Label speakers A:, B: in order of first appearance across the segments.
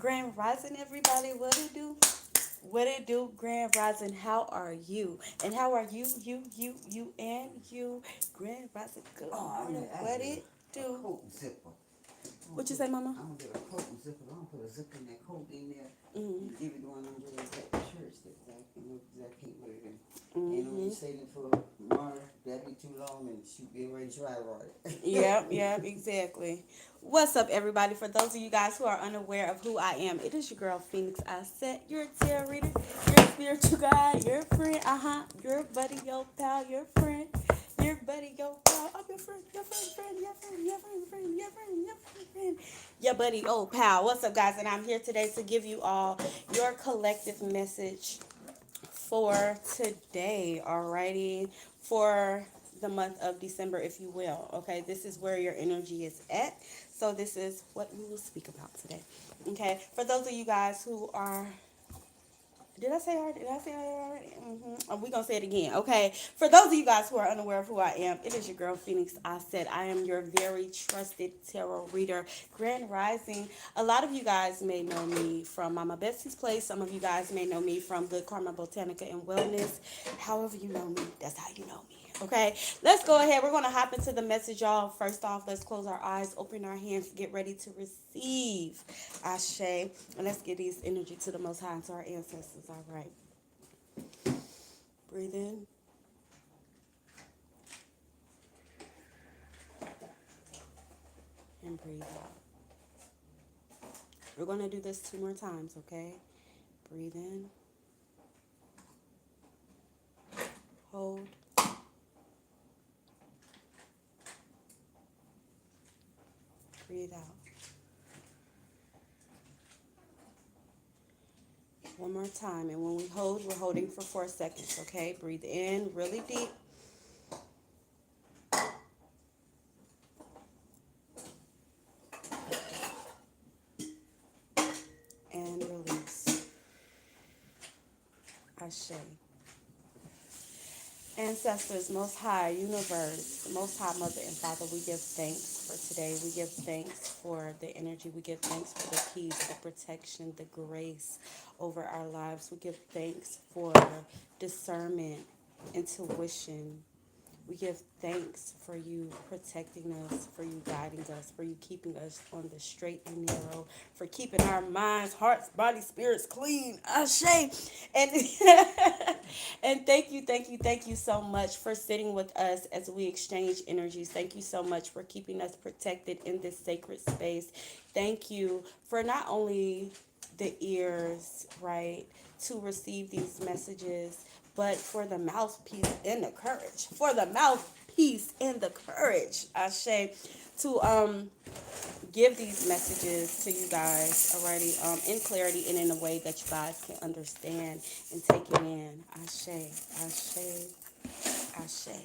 A: Grand Rising, everybody. What it do? What it do, Grand Rising? How are you? And how are you, and you? Grand Rising, good morning. What it do?
B: Coat zipper.
A: What you say, Mama?
B: I'm gonna get a coat and zipper. I'm gonna put a zipper in that coat in there
A: Mm-hmm.
B: and give it to one of them girls at the church that I can know that I can't wear it. And when
A: Mm-hmm.
B: you saving for tomorrow, that'd be too long and shoot be ready to dry rot it.
A: Yep, exactly. What's up, everybody? For those of you guys who are unaware of who I am, it is your girl Phoenix. I said you're a tarot reader, you're a spiritual guide, you're a friend, your buddy, your pal, your friend, your buddy, your pal. I'm your friend, your friend, your friend, your friend, your friend, your friend, your buddy, old pal. What's up, guys? And I'm here today to give you all your collective message for today, alrighty, for the month of December, if you will. Okay, this is where your energy is at. So this is what we will speak about today. Okay, for those of you guys who are, did I say already? Did I say it already? We gonna say it again. Okay. For those of you guys who are unaware of who I am, it is your girl Phoenix. I said I am your very trusted tarot reader. Grand Rising. A lot of you guys may know me from Mama Betsy's Place. Some of you guys may know me from Good Karma Botanica and Wellness. However you know me, that's how you know me. Okay, let's go ahead. We're going to hop into the message, y'all. First off, let's close our eyes, open our hands, get ready to receive. Ashe. And let's give these energy to the Most High and to our ancestors. All right. Breathe in. And breathe out. We're going to do this 2 more times, okay? Breathe in. Hold. Breathe out. One more time. And when we hold, we're holding for 4 seconds, okay? Breathe in really deep. And release. Ashe. Ancestors, Most High, Universe, Most High Mother and Father, we give thanks for today. We give thanks for the energy. We give thanks for the peace, the protection, the grace over our lives. We give thanks for discernment, intuition. We give thanks for you protecting us, for you guiding us, for you keeping us on the straight and narrow, for keeping our minds, hearts, bodies, spirits clean. Ashe. And and thank you so much for sitting with us as we exchange energies. Thank you so much for keeping us protected in this sacred space. Thank you for not only the ears, right, to receive these messages, but for the mouthpiece and the courage. For the mouthpiece and the courage, Ashe, to give these messages to you guys already in clarity and in a way that you guys can understand and take it in. Ashe, Ashe, Ashe.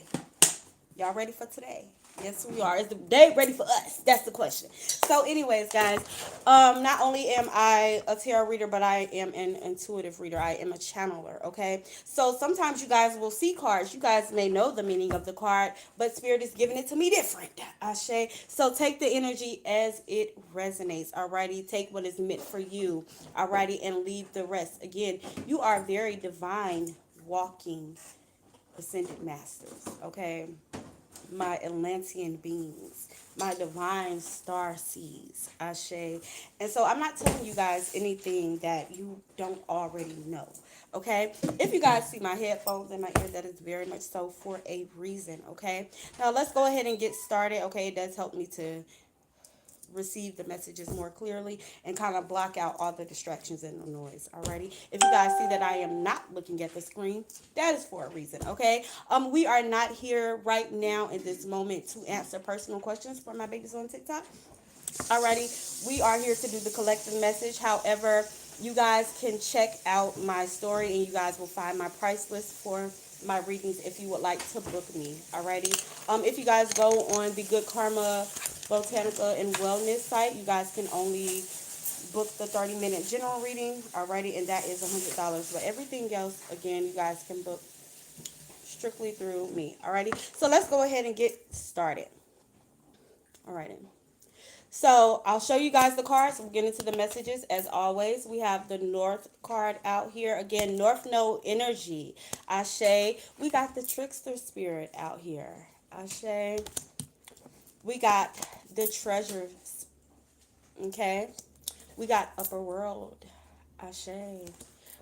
A: Y'all ready for today? Yes, we are. Is the day ready for us? That's the question. So, anyways, guys, not only am I a tarot reader, but I am an intuitive reader. I am a channeler. Okay. So sometimes you guys will see cards. You guys may know the meaning of the card, but Spirit is giving it to me different. Ashe. So take the energy as it resonates. Alrighty. Take what is meant for you. Alrighty, and leave the rest. Again, you are very divine, walking ascended masters. Okay, my Atlantean beings, my divine star seeds, Ashe. And so I'm not telling you guys anything that you don't already know. Okay, if you guys see my headphones in my ear, that is very much so for a reason. Okay, now let's go ahead and get started. Okay, it does help me to receive the messages more clearly and kind of block out all the distractions and the noise. Alrighty. If you guys see that I am not looking at the screen, that is for a reason. Okay. We are not here right now in this moment to answer personal questions for my babies on TikTok. Alrighty. We are here to do the collective message. However, you guys can check out my story and you guys will find my price list for my readings if you would like to book me. Alrighty. If you guys go on the Good Karma Botanica and Wellness site, you guys can only book the 30-minute general reading. Alrighty, and that is $100. But everything else, again, you guys can book strictly through me. Alrighty. So let's go ahead and get started. Alrighty. So I'll show you guys the cards. We'll get into the messages as always. We have the North card out here. Again, North Node energy. Ashe. We got the trickster spirit out here. Ashe. We got the treasures. Okay. We got upper world. Ashe.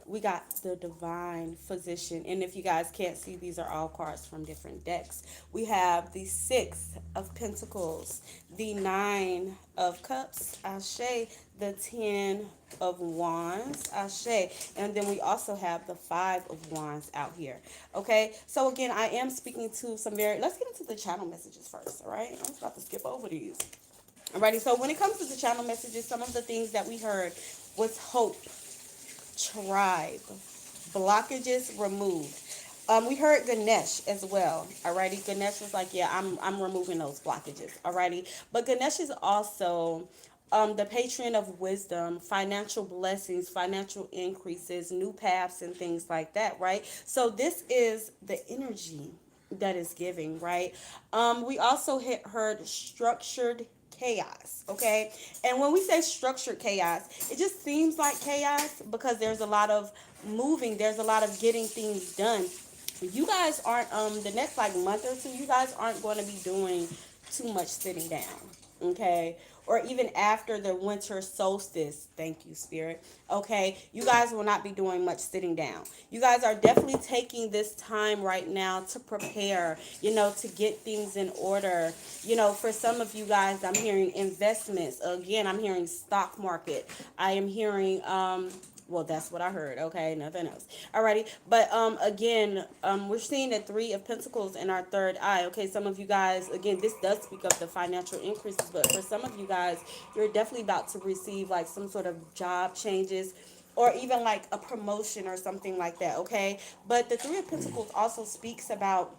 A: We got the divine physician. And if you guys can't see, these are all cards from different decks. We have the Six of Pentacles, the Nine of Cups, Ashe, the Ten of Wands, Ashe, and then we also have the Five of Wands out here. Okay, so again, I am speaking to some very, let's get into the channel messages first, all right? I'm just about to skip over these. Alrighty, so when it comes to the channel messages, some of the things that we heard was hope, tribe, blockages removed. We heard Ganesh as well. Alrighty, Ganesh was like, yeah, I'm removing those blockages. Alrighty, but Ganesh is also the patron of wisdom, financial blessings, financial increases, new paths, and things like that. Right. So this is the energy that is giving. Right. We also heard structured chaos. Okay, and when we say structured chaos, it just seems like chaos because there's a lot of moving, there's a lot of getting things done. You guys aren't the next like month or two, you guys aren't going to be doing too much sitting down. Okay, or even after the winter solstice, thank you spirit. Okay, you guys will not be doing much sitting down. You guys are definitely taking this time right now to prepare, to get things in order. For some of you guys, I'm hearing investments. Again, I'm hearing stock market. I am hearing well, that's what I heard. Okay, nothing else. Alrighty, but again, we're seeing the Three of Pentacles in our third eye. Okay, some of you guys, again, this does speak of the financial increases, but for some of you guys, you're definitely about to receive like some sort of job changes, or even like a promotion or something like that. Okay, but the Three of Pentacles also speaks about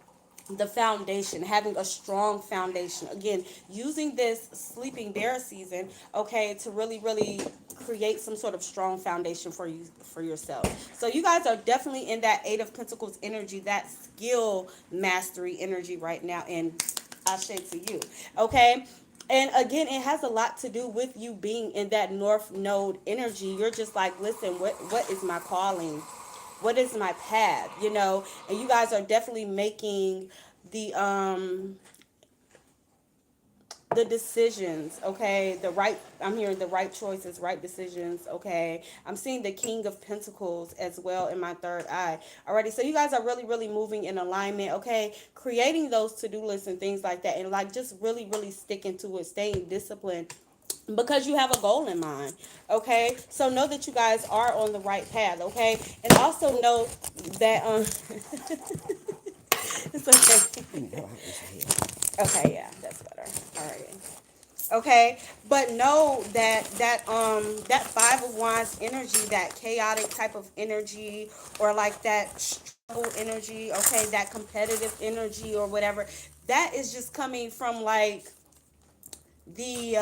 A: the foundation, having a strong foundation. Again, using this sleeping bear season, okay, to really create some sort of strong foundation for you, for yourself. So you guys are definitely in that Eight of Pentacles energy, that skill mastery energy right now, and I say to you, okay. And again, it has a lot to do with you being in that North Node energy. You're just like, listen, what is my calling? What is my path? And you guys are definitely making the the decisions, okay, I'm hearing the right choices, right decisions. Okay, I'm seeing the King of Pentacles as well in my third eye. Alrighty, so you guys are really moving in alignment. Okay, creating those to-do lists and things like that, and like just really sticking to it, staying disciplined because you have a goal in mind. Okay, so know that you guys are on the right path. Okay, and also know that it's
B: You
A: okay.
B: know I was ahead.
A: Okay, yeah, that's better. All right. Okay, but know that that Five of Wands energy, that chaotic type of energy, or like that struggle energy, okay, that competitive energy or whatever, that is just coming from like the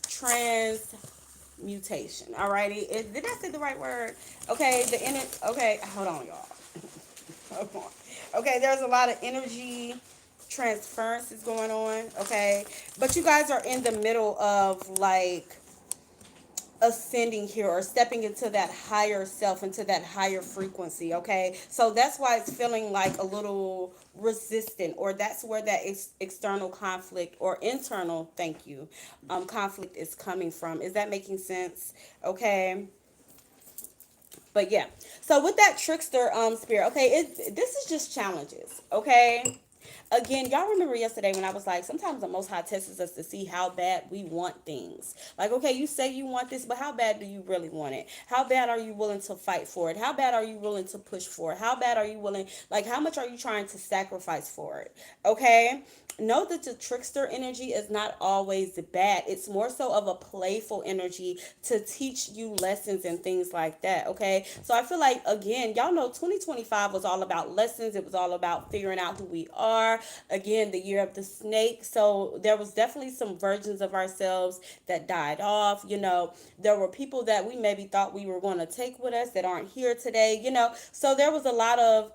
A: transmutation. Alrighty, did I say the right word? Okay, the inner. Okay, hold on, y'all. Hold on. Okay, there's a lot of energy transferences going on. Okay, but you guys are in the middle of like ascending here, or stepping into that higher self, into that higher frequency. Okay, so that's why it's feeling like a little resistant, or that's where that external conflict or internal, thank you, conflict is coming from. Is that making sense? Okay, but yeah, so with that trickster spirit, okay, this is just challenges. Okay, again, y'all remember yesterday when I was like, sometimes the Most High tests us to see how bad we want things. Like, okay, you say you want this, but how bad do you really want it? How bad are you willing to fight for it? How bad are you willing to push for it? How bad are you willing, like, how much are you trying to sacrifice for it? Okay, know that the trickster energy is not always bad. It's more so of a playful energy to teach you lessons and things like that. Okay, so I feel like, again, y'all know 2025 was all about lessons. It was all about figuring out who we are. Again, the year of the snake. So there was definitely some versions of ourselves that died off. There were people that we maybe thought we were going to take with us that aren't here today. So there was a lot of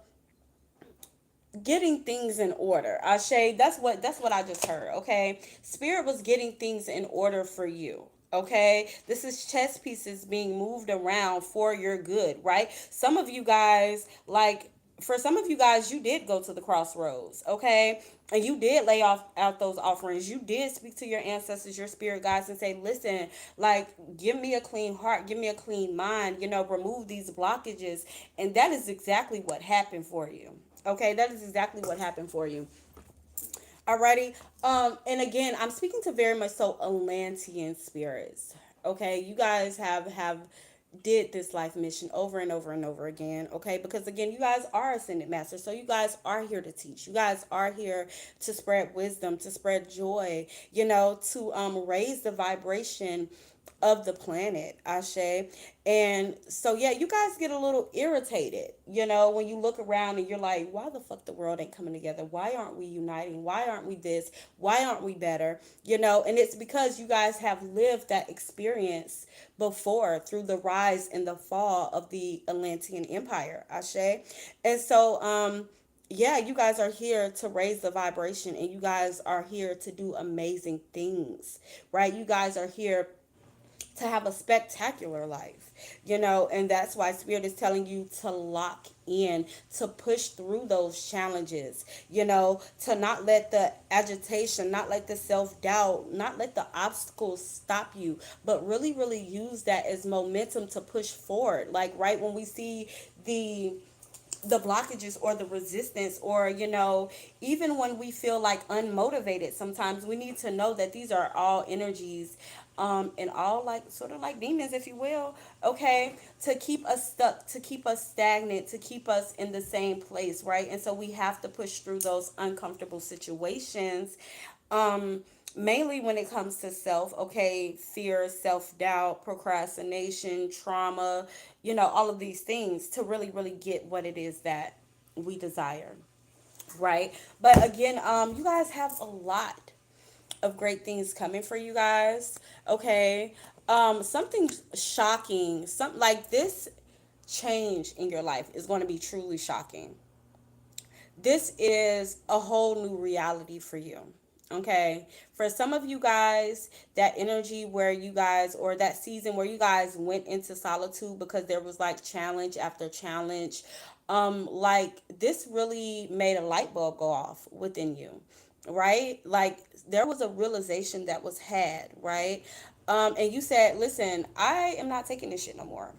A: getting things in order. Ashe, that's what I just heard. Okay, spirit was getting things in order for you. Okay, this is chess pieces being moved around for your good, right? Some of you guys, like, for some of you guys, you did go to the crossroads, okay, and you did lay off out those offerings. You did speak to your ancestors, your spirit guides, and say, listen, like, give me a clean heart, give me a clean mind, remove these blockages. And that is exactly what happened for you. Okay, that is exactly what happened for you. Alrighty. And again, I'm speaking to very much so Atlantean spirits. Okay, you guys have did this life mission over and over and over again. Okay, because again, you guys are ascended masters, so you guys are here to teach. You guys are here to spread wisdom, to spread joy. To raise the vibration of the planet, Ashe. And so yeah, you guys get a little irritated, when you look around and you're like, why the fuck the world ain't coming together? Why aren't we uniting? Why aren't we this? Why aren't we better? And it's because you guys have lived that experience before through the rise and the fall of the Atlantean Empire, Ashe. And so yeah, you guys are here to raise the vibration, and you guys are here to do amazing things, right? You guys are here to have a spectacular life, and that's why spirit is telling you to lock in, to push through those challenges, to not let the agitation, not let the self-doubt, not let the obstacles stop you, but really really use that as momentum to push forward. Like, right when we see the blockages or the resistance, or even when we feel like unmotivated, sometimes we need to know that these are all energies, and all, like, sort of like demons, if you will, okay, to keep us stuck, to keep us stagnant, to keep us in the same place, right? And so we have to push through those uncomfortable situations, mainly when it comes to self, okay, fear, self-doubt, procrastination, trauma, all of these things, to really really get what it is that we desire, right? But again, you guys have a lot of great things coming for you guys, okay. Something shocking, something like this change in your life is going to be truly shocking. This is a whole new reality for you. Okay. For some of you guys, that energy where you guys, or that season where you guys went into solitude because there was like challenge after challenge, like, this really made a light bulb go off within you, right? Like, there was a realization that was had, right? And you said, listen, I am not taking this shit no more.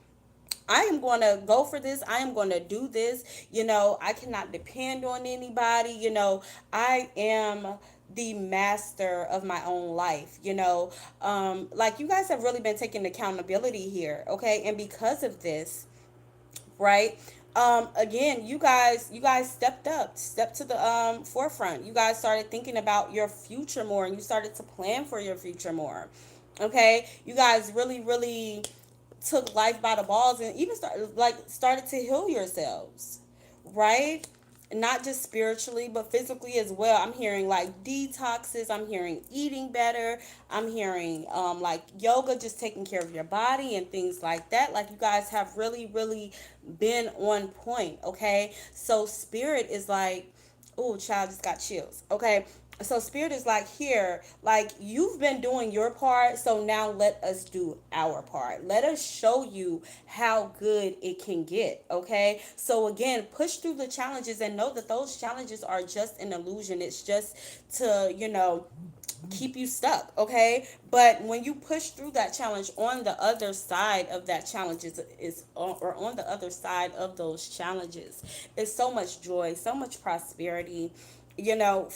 A: I am going to go for this. I am going to do this. I cannot depend on anybody. I am the master of my own life. Like, you guys have really been taking accountability here. Okay. And because of this, right? Again, you guys stepped to the forefront. You guys started thinking about your future more, and you started to plan for your future more. Okay. You guys really, really took life by the balls, and even started to heal yourselves, right? Not just spiritually but physically as well. I'm hearing like detoxes, I'm hearing eating better, I'm hearing like yoga, just taking care of your body and things like that. Like, you guys have really really been on point, okay? So spirit is like, oh, child, just got chills. Okay. So spirit is like, here, like, you've been doing your part, so now let us do our part. Let us show you how good it can get. Okay. So again, push through the challenges and know that those challenges are just an illusion. It's just to, keep you stuck, okay? But when you push through that challenge, on the other side of that challenge is or on the other side of those challenges is so much joy, so much prosperity,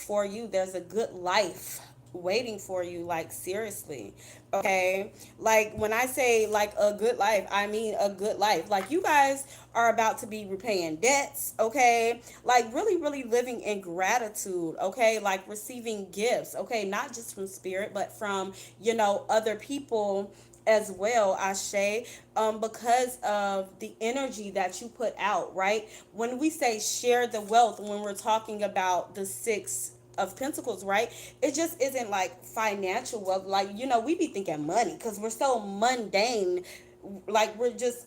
A: for you. There's a good life waiting for you, like, seriously, okay? Like, when I say like a good life, I mean a good life. Like, you guys are about to be repaying debts, okay? Like, really really living in gratitude, okay? Like, receiving gifts, okay, not just from spirit but from, other people as well, Ashe, because of the energy that you put out, right? When we say share the wealth, when we're talking about the six of pentacles, right, it just isn't like financial wealth. Like, we be thinking money because we're so mundane, like, we're just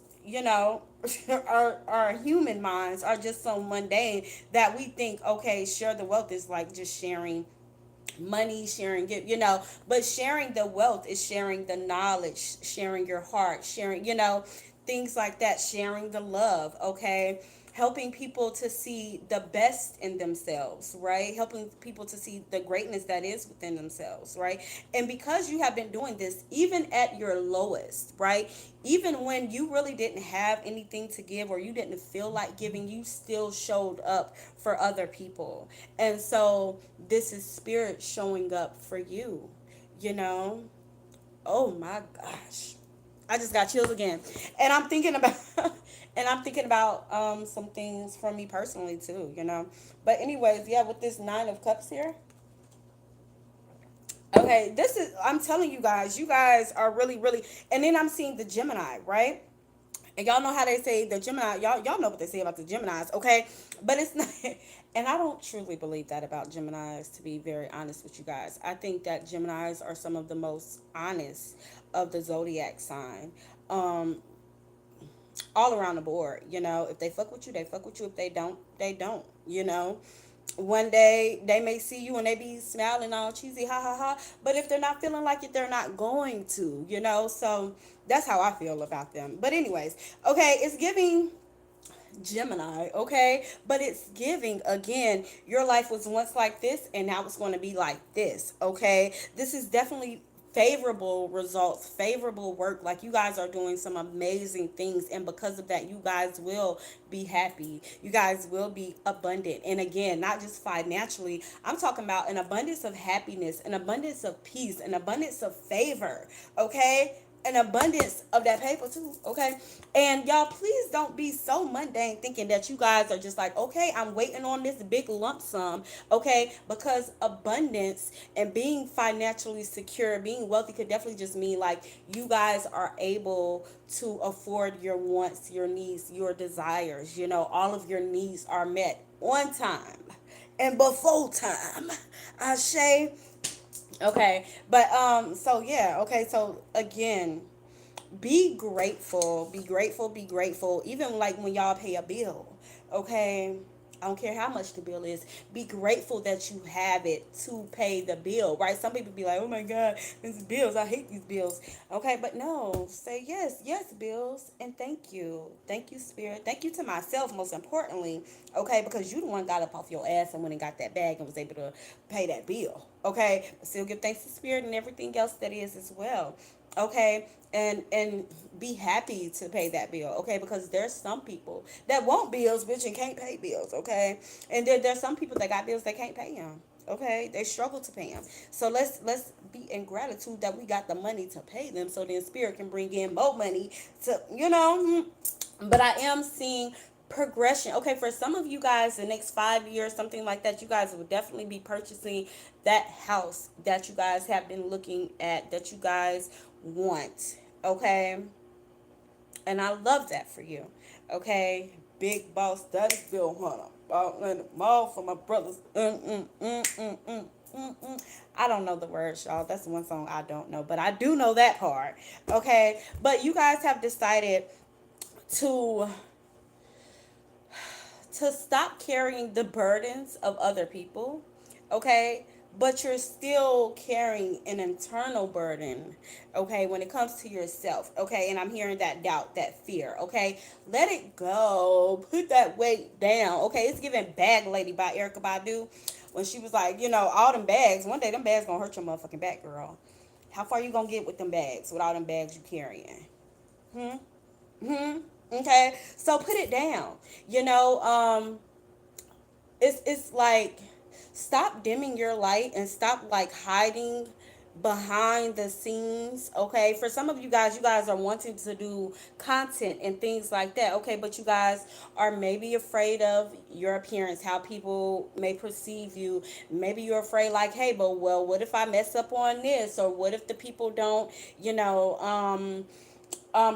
A: our human minds are just so mundane that we think, okay, share the wealth is like just sharing money, sharing it, but sharing the wealth is sharing the knowledge, sharing your heart, sharing, things like that, sharing the love, okay? Helping people to see the best in themselves, right? Helping people to see the greatness that is within themselves, right? And because you have been doing this, even at your lowest, right? Even when you really didn't have anything to give or you didn't feel like giving, you still showed up for other people. And so this is spirit showing up for you, you know? Oh my gosh. I just got chills again. And I'm thinking about some things for me personally too. But anyways, yeah, with this 9 of Cups here. Okay, this is, I'm telling you guys are really, really, and then I'm seeing the Gemini, right? And y'all know how they say the Gemini, y'all know what they say about the Geminis, okay? But it's not, and I don't truly believe that about Geminis, to be very honest with you guys. I think that Geminis are some of the most honest of the zodiac sign. Um, all around the board, if they fuck with you, they fuck with you. If they don't, they don't. One day they may see you and they be smiling all cheesy, ha ha ha. But if they're not feeling like it, they're not going to. So that's how I feel about them. But anyways, okay, it's giving Gemini, okay? But it's giving again, your life was once like this and now it's going to be like this, okay? This is definitely favorable results, favorable work. Like you guys are doing some amazing things, and because of that, you guys will be happy. You guys will be abundant. And again, not just financially, I'm talking about an abundance of happiness, an abundance of peace, an abundance of favor, okay? An abundance of that paper too, okay? And y'all, please don't be so mundane thinking that you guys are just like, okay, I'm waiting on this big lump sum, okay? Because abundance and being financially secure, being wealthy could definitely just mean like you guys are able to afford your wants, your needs, your desires. All of your needs are met on time and before time. Ashe. Okay, but so yeah, okay, so again, be grateful, be grateful, be grateful. Even like when y'all pay a bill, okay? I don't care how much the bill is. Be grateful that you have it to pay the bill, right? Some people be like, oh my God, these bills, I hate these bills. Okay, but no, say yes, yes, bills, and thank you. Thank you, Spirit. Thank you to myself, most importantly, okay? Because you the one got up off your ass and went and got that bag and was able to pay that bill, okay? But still give thanks to Spirit and everything else that is as well, okay? And be happy to pay that bill, okay? Because there's some people that want bills, bitch, and can't pay bills, okay? And then there's some people that got bills that can't pay them, okay? They struggle to pay them. So let's be in gratitude that we got the money to pay them, so then Spirit can bring in more money to. But I am seeing progression. Okay, for some of you guys, the next 5 years, something like that, you guys will definitely be purchasing that house that you guys have been looking at, that you guys want. Okay, and I love that for you. Okay, big boss, daddy Bill Hunter, out in the mall for my brothers. I don't know the words, y'all. That's the one song I don't know, but I do know that part. Okay, but you guys have decided to stop carrying the burdens of other people, okay? But you're still carrying an internal burden, okay, when it comes to yourself, okay? And I'm hearing that doubt, that fear, okay? Let it go. Put that weight down, okay? It's giving Bag Lady by Erica Badu when she was like, all them bags, one day them bags gonna hurt your motherfucking back, girl. How far you gonna get with them bags, with all them bags you carrying? Hmm? Hmm? Okay? So put it down. It's like, stop dimming your light and stop like hiding behind the scenes, okay? For some of you guys are wanting to do content and things like that, okay? But you guys are maybe afraid of your appearance, how people may perceive you. Maybe you're afraid like, hey, but well, what if I mess up on this, or what if the people don't,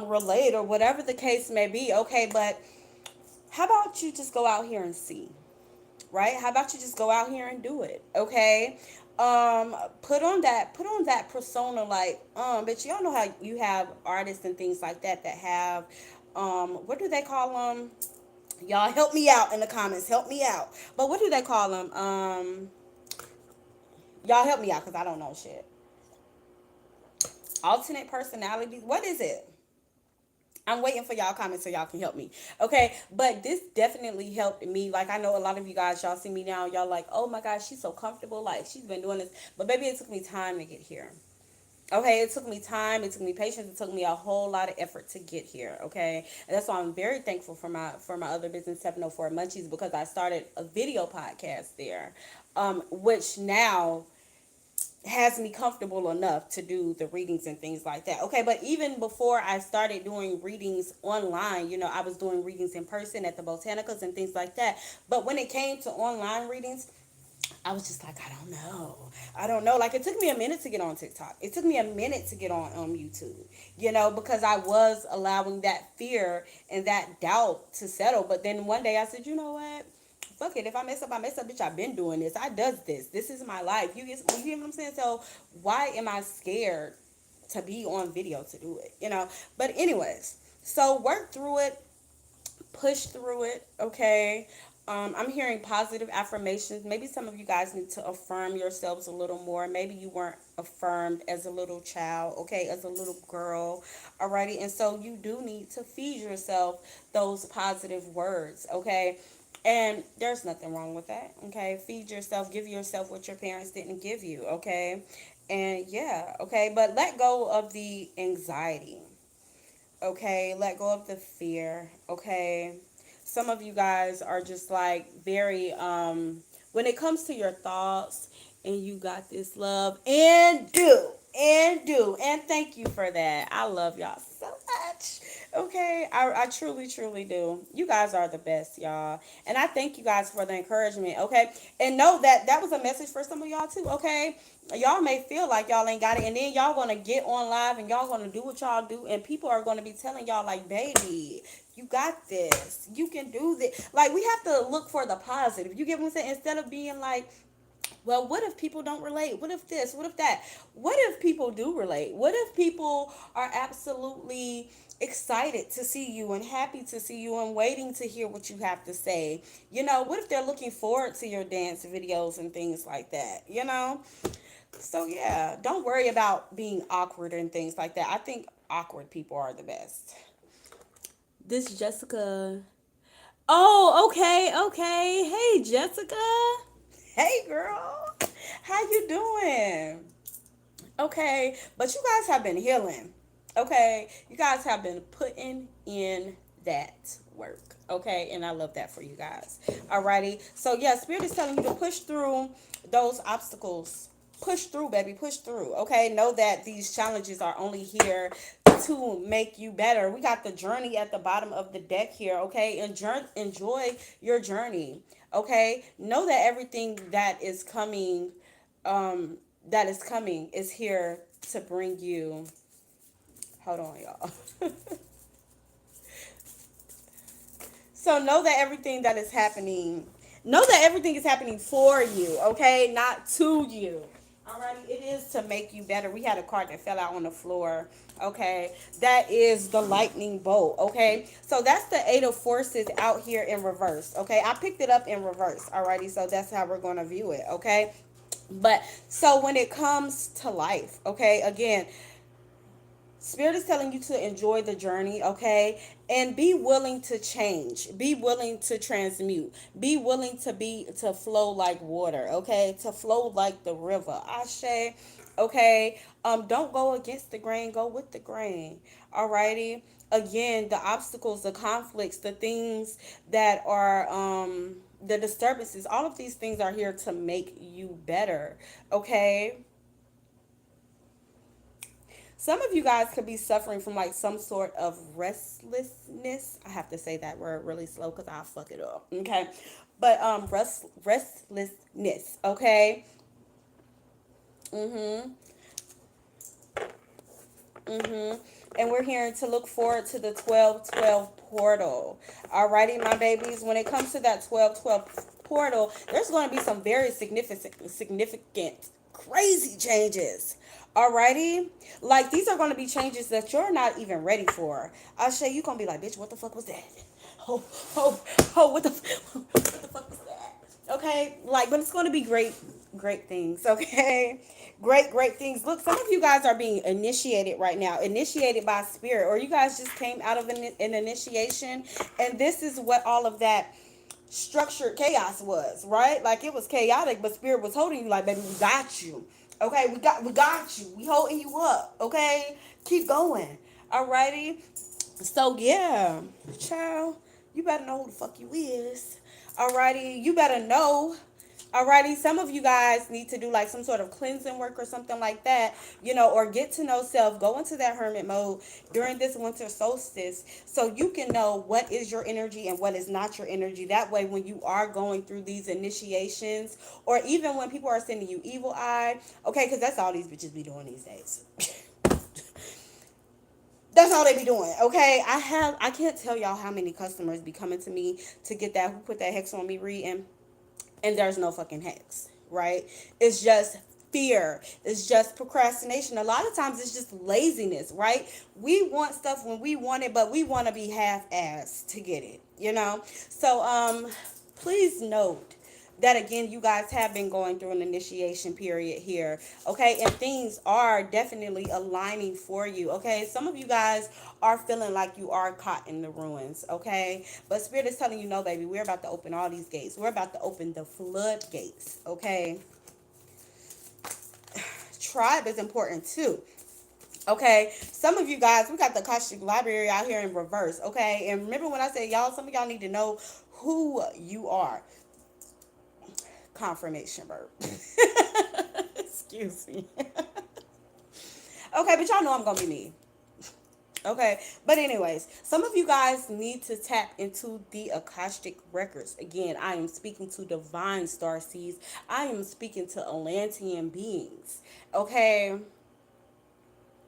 A: relate, or whatever the case may be, okay? But how about you just go out here and see, right? How about you just go out here and do it, okay? Put on that persona, like, but y'all know how you have artists and things like that that have what do they call them? Y'all help me out in the comments. Help me out. But what do they call them? Y'all help me out because I don't know shit. Alternate personalities. What is it? I'm waiting for y'all comments so y'all can help me. Okay, but this definitely helped me. Like, I know a lot of you guys, y'all see me now, y'all like, oh my gosh, she's so comfortable. Like, she's been doing this. But baby, it took me time to get here. Okay, it took me time, it took me patience, it took me a whole lot of effort to get here. Okay, and that's why I'm very thankful for my other business, 704 Munchies, because I started a video podcast there, which now has me comfortable enough to do the readings and things like that. Okay, but even before I started doing readings online, I was doing readings in person at the Botanicas and things like that. But when it came to online readings, I was just like, I don't know. I don't know. Like, it took me a minute to get on TikTok. It took me a minute to get on YouTube, because I was allowing that fear and that doubt to settle. But then one day I said, you know what? Fuck it. If I mess up, I mess up, bitch. I've been doing this. I does this. This is my life. You get what I'm saying? So why am I scared to be on video to do it? But anyways, so work through it, push through it, okay? I'm hearing positive affirmations. Maybe some of you guys need to affirm yourselves a little more. Maybe you weren't affirmed as a little child, okay, as a little girl, alrighty? And so you do need to feed yourself those positive words, okay? And there's nothing wrong with that, okay? Feed yourself, give yourself what your parents didn't give you, okay? And yeah, okay, but let go of the anxiety, okay? Let go of the fear, okay? Some of you guys are just like very when it comes to your thoughts, and you got this love and thank you for that. I love y'all so much. Okay, I truly, truly do. You guys are the best, y'all, and I thank you guys for the encouragement. Okay, and know that that was a message for some of y'all too. Okay, y'all may feel like y'all ain't got it, and then y'all gonna get on live and y'all gonna do what y'all do, and people are gonna be telling y'all like, baby, you got this, you can do this. Like, we have to look for the positive. You get what I'm saying? Instead of being like, well, what if people don't relate? What if this? What if that? What if people do relate? What if people are absolutely excited to see you and happy to see you and waiting to hear what you have to say? What if they're looking forward to your dance videos and things like that? So yeah, don't worry about being awkward and things like that. I think awkward people are the best. This Jessica. Oh, okay, okay. Hey, Jessica. Hey, girl. How you doing? Okay, but you guys have been healing. Okay, you guys have been putting in that work. Okay, and I love that for you guys. Alrighty. So yeah, Spirit is telling you to push through those obstacles. Push through, baby. Push through. Okay, know that these challenges are only here to make you better. We got the journey at the bottom of the deck here. Okay, enjoy your journey. Okay, know that everything that is coming is here to bring you. Hold on, y'all. So know that everything is happening for you, okay? Not to you. Alrighty, it is to make you better. We had a card that fell out on the floor, okay? That is the lightning bolt, okay? So that's the Eight of Forces out here in reverse, okay? I picked it up in reverse, alrighty? So that's how we're going to view it, okay? But so when it comes to life, okay, again, Spirit is telling you to enjoy the journey, okay? And be willing to change. Be willing to transmute. Be willing to flow like water, okay? To flow like the river. Ashe, okay? Don't go against the grain, go with the grain. Alrighty? Again, the obstacles, the conflicts, the things that are the disturbances, all of these things are here to make you better, okay? Some of you guys could be suffering from like some sort of restlessness. I have to say that word really slow because I'll fuck it up. Okay. But restlessness. Okay. Mm-hmm. Mm-hmm. And we're here to look forward to the 12/12 portal. Alrighty, my babies. When it comes to that 12/12 portal, there's going to be some very significant crazy changes. Alrighty? Like, these are going to be changes that you're not even ready for. Ashay, you going to be like, bitch, what the fuck was that? Oh, oh, oh, what the fuck was that? Okay? Like, but it's going to be great, great things, okay? Great, great things. Look, some of you guys are being initiated right now, initiated by spirit, or you guys just came out of an initiation, and this is what all of that structured chaos was, right? Like it was chaotic, but spirit was holding you like, baby, we got you. Okay, we got you. We holding you up. Okay? Keep going. Alrighty. So yeah, child, you better know who the fuck you is. Alrighty, you better know. Alrighty, some of you guys need to do like some sort of cleansing work or something like that, or get to know self, go into that hermit mode during this winter solstice so you can know what is your energy and what is not your energy. That way, when you are going through these initiations, or even when people are sending you evil eye, okay, because that's all these bitches be doing these days. That's all they be doing. Okay, I can't tell y'all how many customers be coming to me to get that who put that hex on me reading, and there's no fucking hex, right? It's just fear. It's just procrastination. A lot of times it's just laziness, right? We want stuff when we want it, but we want to be half-assed to get it. So please note that again, you guys have been going through an initiation period here, okay, and things are definitely aligning for you, okay. Some of you guys are feeling like you are caught in the ruins, okay, but spirit is telling you, no, baby, we're about to open all these gates. We're about to open the floodgates, okay. Tribe is important too. Okay, some of you guys, we got the Akashic Library out here in reverse, okay? And remember when I said y'all, some of y'all need to know who you are. Confirmation verb. Excuse me. Okay, but y'all know I'm gonna be me. Okay, but anyways, some of you guys need to tap into the Akashic records. Again, I am speaking to divine star seeds. I am speaking to Atlantean beings. Okay,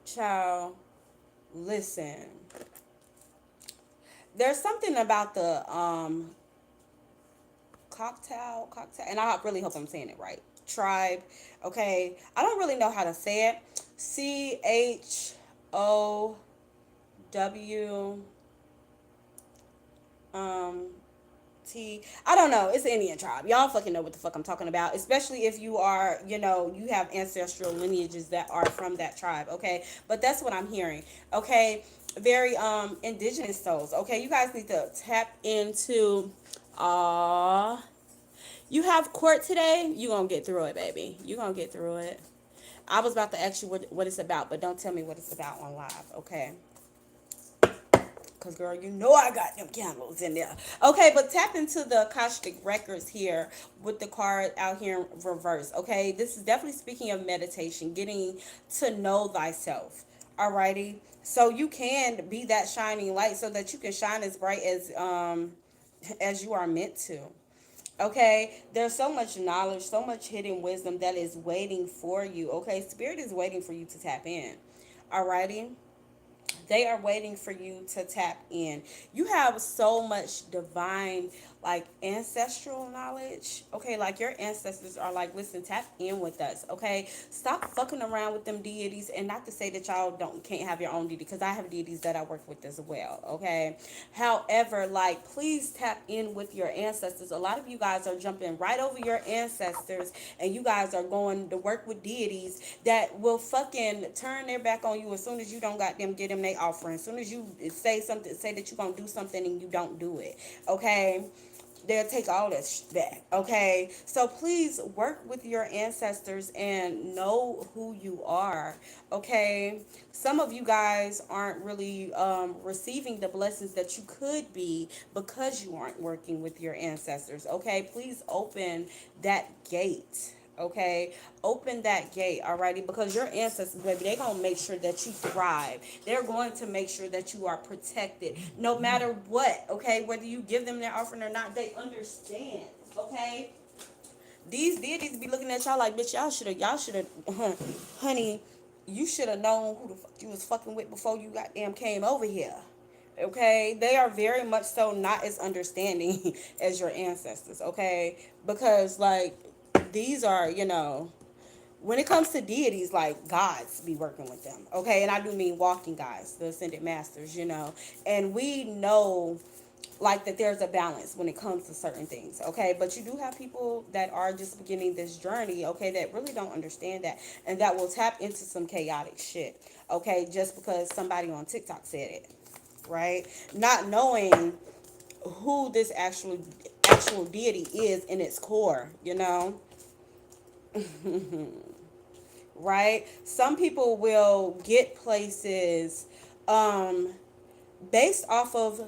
A: child, listen. There's something about the cocktail, and I really hope I'm saying it right. Tribe, okay. I don't really know how to say it. CHOW um I don't know. It's the Indian tribe. Y'all fucking know what the fuck I'm talking about. Especially if you are, you have ancestral lineages that are from that tribe. Okay, but that's what I'm hearing. Okay, very indigenous souls. Okay, you guys need to tap into. You have court today. You gonna get through it, baby. You gonna get through it. I was about to ask you what it's about, but don't tell me what it's about on live. Okay. Cause girl, you know I got them candles in there. Okay, but tap into the Akashic records here with the card out here in reverse. Okay, this is definitely speaking of meditation, getting to know thyself. Alrighty, so you can be that shining light, so that you can shine as bright as you are meant to. Okay, there's so much knowledge, so much hidden wisdom that is waiting for you. Okay, spirit is waiting for you to tap in. Alrighty. They are waiting for you to tap in. You have so much divine, like, ancestral knowledge. Okay, like your ancestors are like, listen, tap in with us. Okay, stop fucking around with them deities. And not to say that y'all can't have your own deity, because I have deities that I work with as well. Okay, however, like, please tap in with your ancestors. A lot of you guys are jumping right over your ancestors, and you guys are going to work with deities that will fucking turn their back on you as soon as you don't got them get them they offering. As soon as you say something, say that you're gonna do something and you don't do it. Okay, they'll take all that back. Okay, so please work with your ancestors and know who you are. Okay, some of you guys aren't really receiving the blessings that you could be because you aren't working with your ancestors. Okay, please open that gate. Okay, open that gate. Alrighty, because your ancestors, baby, they're gonna make sure that you thrive. They're going to make sure that you are protected no matter what. Okay, whether you give them their offering or not, they understand. Okay, these deities be looking at y'all like, bitch, y'all should have honey, you should have known who the fuck you was fucking with before you goddamn came over here. Okay, they are very much so not as understanding as your ancestors. Okay, because like, these are, when it comes to deities, like gods be working with them, okay? And I do mean walking guys, the ascended masters, and we know like that there's a balance when it comes to certain things, okay? But you do have people that are just beginning this journey, okay, that really don't understand that, and that will tap into some chaotic shit, okay, just because somebody on TikTok said it, right? Not knowing who this actual deity is in its core, right? Some people will get places um based off of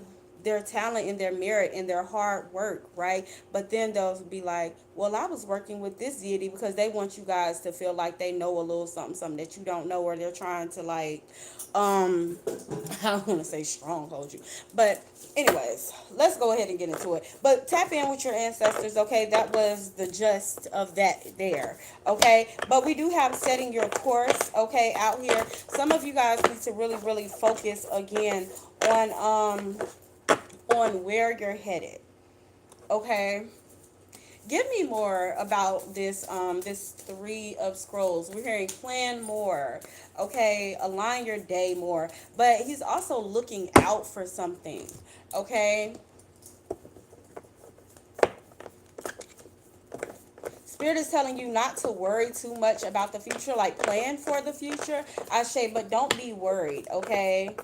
A: their talent and their merit and their hard work, right? But then they'll be like, well, I was working with this deity, because they want you guys to feel like they know a little something, something that you don't know, or they're trying to like, um, I don't want to say stronghold you, but anyways, let's go ahead and get into it. But tap in with your ancestors, okay? That was the gist of that there, okay? But we do have setting your course, okay, out here. Some of you guys need to really, really focus again on where you're headed. Okay. Give me more about this 3 of Scrolls. We're hearing plan more. Okay, align your day more. But he's also looking out for something. Okay. Spirit is telling you not to worry too much about the future, like plan for the future, I say, but don't be worried, okay?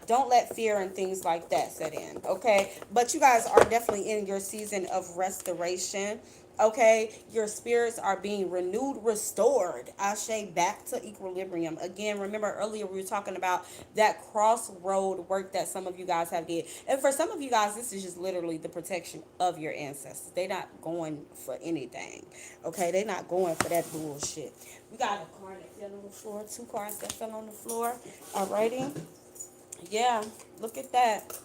A: Don't let fear and things like that set in, okay? But you guys are definitely in your season of restoration, okay? Your spirits are being renewed, restored, I say, back to equilibrium. Again, remember earlier we were talking about that crossroad work that some of you guys have did. And for some of you guys, this is just literally the protection of your ancestors. They're not going for anything, okay? They're not going for that bullshit. We got a card that fell on the floor, 2 cards that fell on the floor. Alrighty. Yeah, look at that.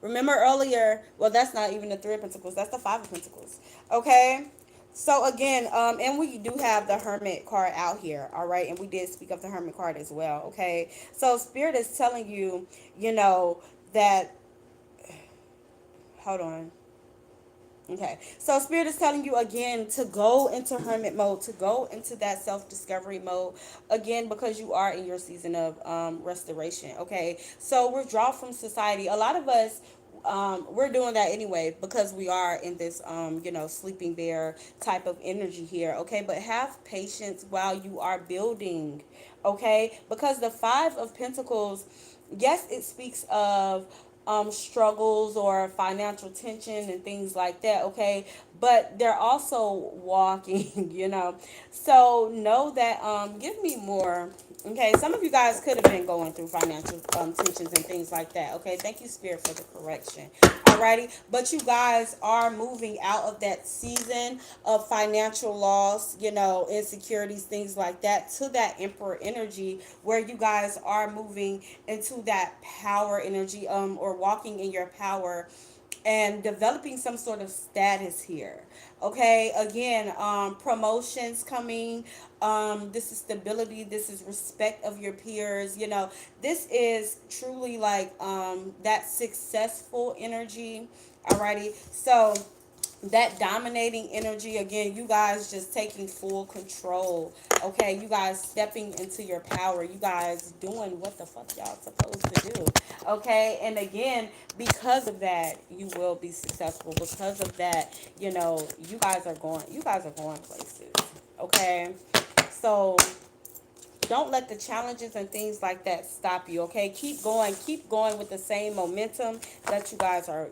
A: Remember earlier, well, that's not even the 3 of Pentacles, that's the 5 of Pentacles. Okay. So again, and we do have the Hermit card out here, all right, and we did speak of the Hermit card as well. Okay, so Spirit is telling you, that, hold on. Okay, so Spirit is telling you again to go into hermit mode, to go into that self-discovery mode again, because you are in your season of restoration. Okay, so withdraw from society. A lot of us, we're doing that anyway, because we are in this sleeping bear type of energy here. Okay, but have patience while you are building. Okay, because the 5 of Pentacles, yes, it speaks of struggles or financial tension and things like that, okay, but they're also walking, so know that, give me more. Okay, some of you guys could have been going through financial tensions and things like that. Okay, thank you, Spirit, for the correction. Alrighty, but you guys are moving out of that season of financial loss, insecurities, things like that, to that Emperor energy, where you guys are moving into that power energy, or walking in your power and developing some sort of status here. Okay, again, promotions coming. This is stability, this is respect of your peers. This is truly like that successful energy. Alrighty, so that dominating energy, again, you guys just taking full control. Okay, you guys stepping into your power, you guys doing what the fuck y'all supposed to do. Okay, and again, because of that, you will be successful. Because of that, you guys are going places. Okay, so don't let the challenges and things like that stop you. Okay, keep going with the same momentum that you guys are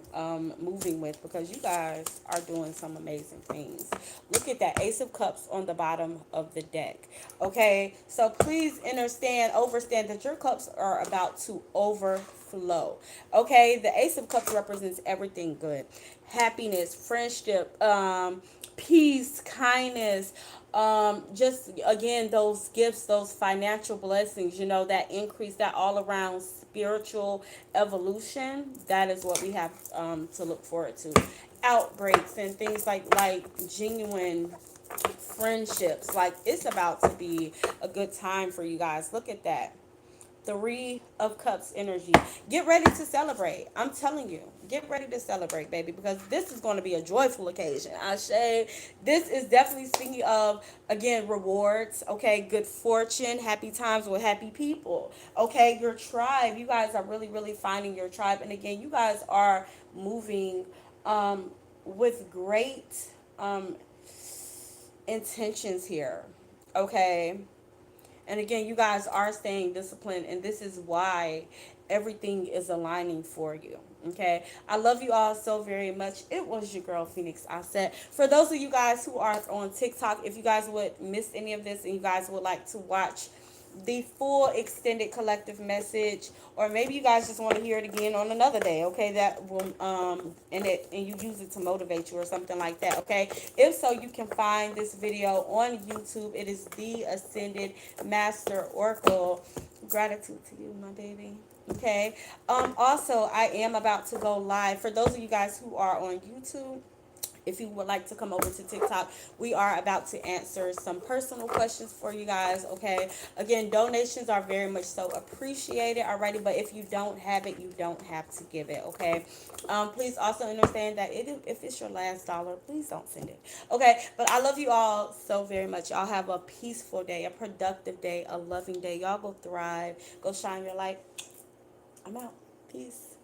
A: moving with, because you guys are doing some amazing things. Look at that Ace of Cups on the bottom of the deck. Okay, so please overstand that your cups are about to overflow. Okay, the Ace of Cups represents everything good: happiness, friendship, peace, kindness, just again, those gifts, those financial blessings, that increase, that all around spiritual evolution. That is what we have to look forward to. Outbreaks and things like genuine friendships. Like, it's about to be a good time for you guys. Look at that. Three of Cups energy. Get ready to celebrate. I'm telling you, get ready to celebrate, baby, because this is going to be a joyful occasion. I say this is definitely speaking of, again, rewards. Okay, good fortune, happy times with happy people. Okay, your tribe. You guys are really, really finding your tribe, and again, you guys are moving with great um, intentions here. Okay, and again, you guys are staying disciplined, and this is why everything is aligning for you. Okay, I love you all so very much. It was your girl Phoenix. I said, for those of you guys who are on TikTok, if you guys would miss any of this and you guys would like to watch the full extended collective message, or maybe you guys just want to hear it again on another day, okay, that will and you use it to motivate you or something like that, okay. If so, you can find this video on YouTube. It is the Ascended Master Oracle. Gratitude to you, my baby. Okay. Also, I am about to go live for those of you guys who are on YouTube. If you would like to come over to TikTok, we are about to answer some personal questions for you guys, okay? Again, donations are very much so appreciated already, but if you don't have it, you don't have to give it, okay? Please also understand that if it's your last dollar, please don't send it, okay? But I love you all so very much. Y'all have a peaceful day, a productive day, a loving day. Y'all go thrive, go shine your light. I'm out. Peace.